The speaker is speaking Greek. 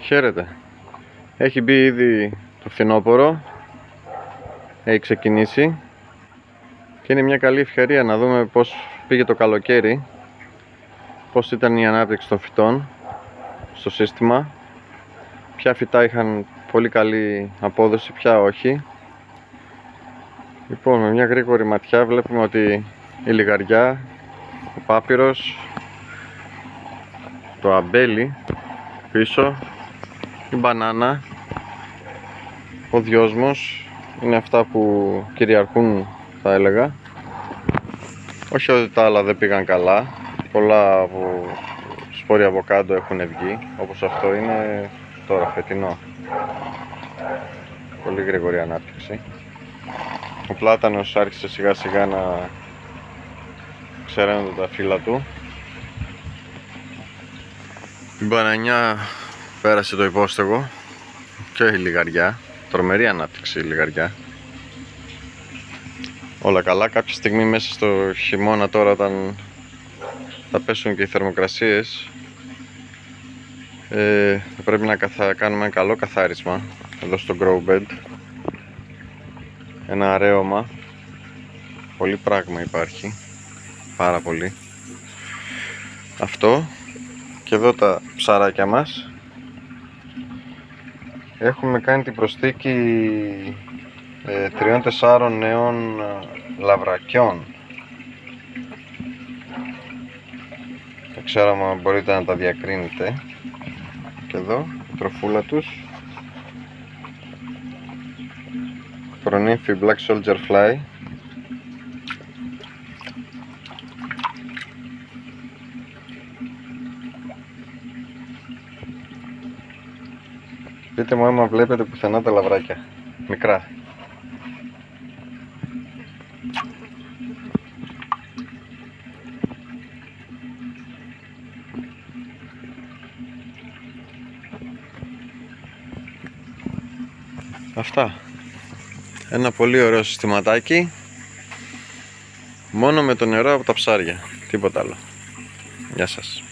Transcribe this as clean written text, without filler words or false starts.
Χαίρετε. Έχει μπει ήδη το φθινόπωρο. Έχει ξεκινήσει. Και είναι μια καλή ευκαιρία να δούμε πώς πήγε το καλοκαίρι. Πώς ήταν η ανάπτυξη των φυτών στο σύστημα. Ποια φυτά είχαν πολύ καλή απόδοση, ποια όχι. Λοιπόν, με μια γρήγορη ματιά βλέπουμε ότι η λιγαριά, ο πάπυρος, το αμπέλι πίσω, η μπανάνα, ο δυόσμος είναι αυτά που κυριαρχούν, θα έλεγα. Όχι ότι τα άλλα δεν πήγαν καλά, πολλά από σπόροι αβοκάντο έχουν βγει, όπως αυτό είναι τώρα φετινό. Πολύ γρήγορη ανάπτυξη. Ο πλάτανος άρχισε σιγά σιγά να ξεραίνονται τα φύλλα του. Η μπανανιά πέρασε το υπόστεγο και η λιγαριά. Τρομερή ανάπτυξη η λιγαριά. Όλα καλά. Κάποια στιγμή μέσα στο χειμώνα, τώρα όταν θα πέσουν και οι θερμοκρασίες, θα πρέπει να κάνουμε ένα καλό καθάρισμα εδώ στο grow bed. Ένα αρέωμα. Πολύ πράγμα υπάρχει. Πάρα πολύ. Αυτό. Και εδώ τα ψαράκια μας. Έχουμε κάνει την προσθήκη 3-4 νέων λαβρακιών. Δεν ξέρω αν μπορείτε να τα διακρίνετε. Και εδώ η τροφούλα τους. Προνύμφη Black Soldier Fly. Πείτε μου άμα βλέπετε πουθενά τα λαβράκια μικρά. Αυτά. Ένα πολύ ωραίο συστηματάκι. Μόνο με το νερό από τα ψάρια. Τίποτα άλλο. Γεια σας.